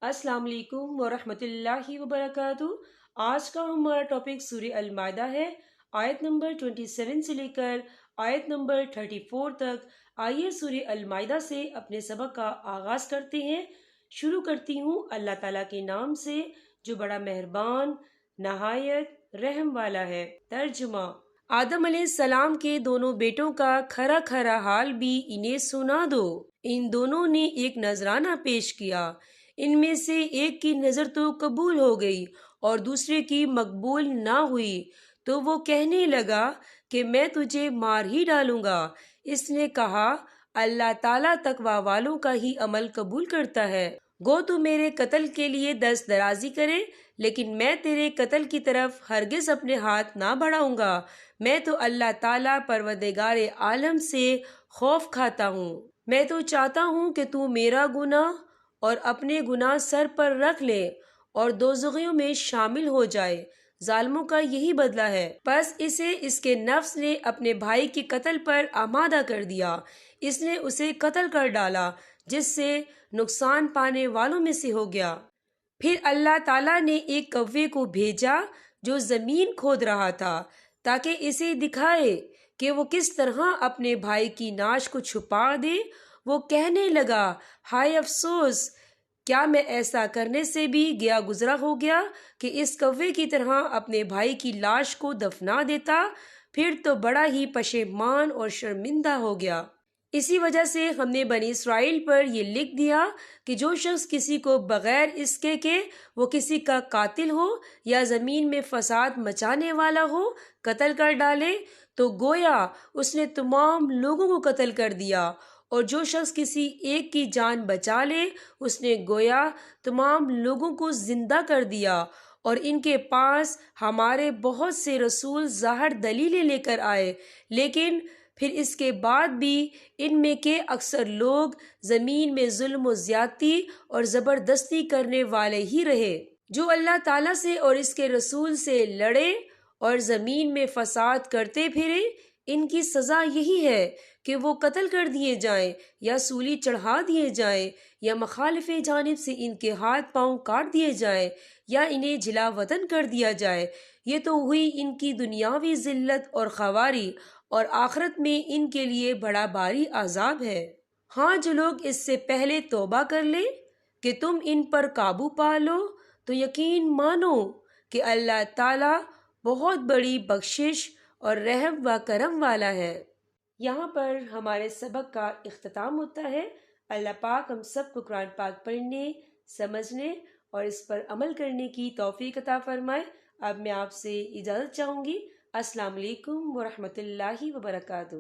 السلام علیکم ورحمۃ اللہ وبرکاتہ۔ آج کا ہمارا ٹاپک سورہ المائدہ ہے، آیت نمبر 27 سے لے کر آیت نمبر 34 تک۔ آئیے سورہ المائدہ سے اپنے سبق کا آغاز کرتے ہیں۔ شروع کرتی ہوں اللہ تعالیٰ کے نام سے جو بڑا مہربان نہایت رحم والا ہے۔ ترجمہ: آدم علیہ السلام کے دونوں بیٹوں کا کھرا کھرا حال بھی انہیں سنا دو۔ ان دونوں نے ایک نذرانہ پیش کیا، ان میں سے ایک کی نظر تو قبول ہو گئی اور دوسرے کی مقبول نہ ہوئی، تو وہ کہنے لگا کہ میں تجھے مار ہی ڈالوں گا۔ اس نے کہا، اللہ تعالیٰ تقوی والوں کا ہی عمل قبول کرتا ہے۔ گو تو میرے قتل کے لیے دست درازی کرے، لیکن میں تیرے قتل کی طرف ہرگز اپنے ہاتھ نہ بڑھاؤں گا۔ میں تو اللہ تعالیٰ پروردگار عالم سے خوف کھاتا ہوں۔ میں تو چاہتا ہوں کہ تو میرا گناہ اور اپنے گناہ سر پر رکھ لے اور دوزخیوں میں شامل ہو جائے۔ ظالموں کا یہی بدلہ ہے۔ پس اسے اس کے نفس نے اپنے بھائی کے قتل پر آمادہ کر دیا، اس نے اسے قتل کر ڈالا، جس سے نقصان پانے والوں میں سے ہو گیا۔ پھر اللہ تعالیٰ نے ایک کوے کو بھیجا جو زمین کھود رہا تھا تاکہ اسے دکھائے کہ وہ کس طرح اپنے بھائی کی نعش کو چھپا دے۔ وہ کہنے لگا، ہائے افسوس، کیا میں ایسا کرنے سے بھی گیا گزرا ہو گیا کہ اس کوے کی طرح اپنے بھائی کی لاش کو دفنا دیتا؟ پھر تو بڑا ہی پشیمان اور شرمندہ ہو گیا۔ اسی وجہ سے ہم نے بنی اسرائیل پر یہ لکھ دیا کہ جو شخص کسی کو بغیر اس کے کہ وہ کسی کا قاتل ہو یا زمین میں فساد مچانے والا ہو قتل کر ڈالے، تو گویا اس نے تمام لوگوں کو قتل کر دیا، اور جو شخص کسی ایک کی جان بچا لے اس نے گویا تمام لوگوں کو زندہ کر دیا۔ اور ان کے پاس ہمارے بہت سے رسول ظاہر دلیلیں لے کر آئے، لیکن پھر اس کے بعد بھی ان میں کے اکثر لوگ زمین میں ظلم و زیادتی اور زبردستی کرنے والے ہی رہے۔ جو اللہ تعالیٰ سے اور اس کے رسول سے لڑے اور زمین میں فساد کرتے پھرے، ان کی سزا یہی ہے کہ وہ قتل کر دیے جائیں یا سولی چڑھا دیے جائیں یا مخالف جانب سے ان کے ہاتھ پاؤں کاٹ دیے جائیں یا انہیں جلا وطن کر دیا جائے۔ یہ تو ہوئی ان کی دنیاوی ذلت اور خواری، اور آخرت میں ان کے لیے بڑا بھاری عذاب ہے۔ ہاں، جو لوگ اس سے پہلے توبہ کر لیں کہ تم ان پر قابو پا لو، تو یقین مانو کہ اللہ تعالیٰ بہت بڑی بخشش اور رحم و کرم والا ہے۔ یہاں پر ہمارے سبق کا اختتام ہوتا ہے۔ اللہ پاک ہم سب کو قرآن پاک پڑھنے، سمجھنے اور اس پر عمل کرنے کی توفیق عطا فرمائے۔ اب میں آپ سے اجازت چاہوں گی۔ السلام علیکم ورحمۃ اللہ وبرکاتہ۔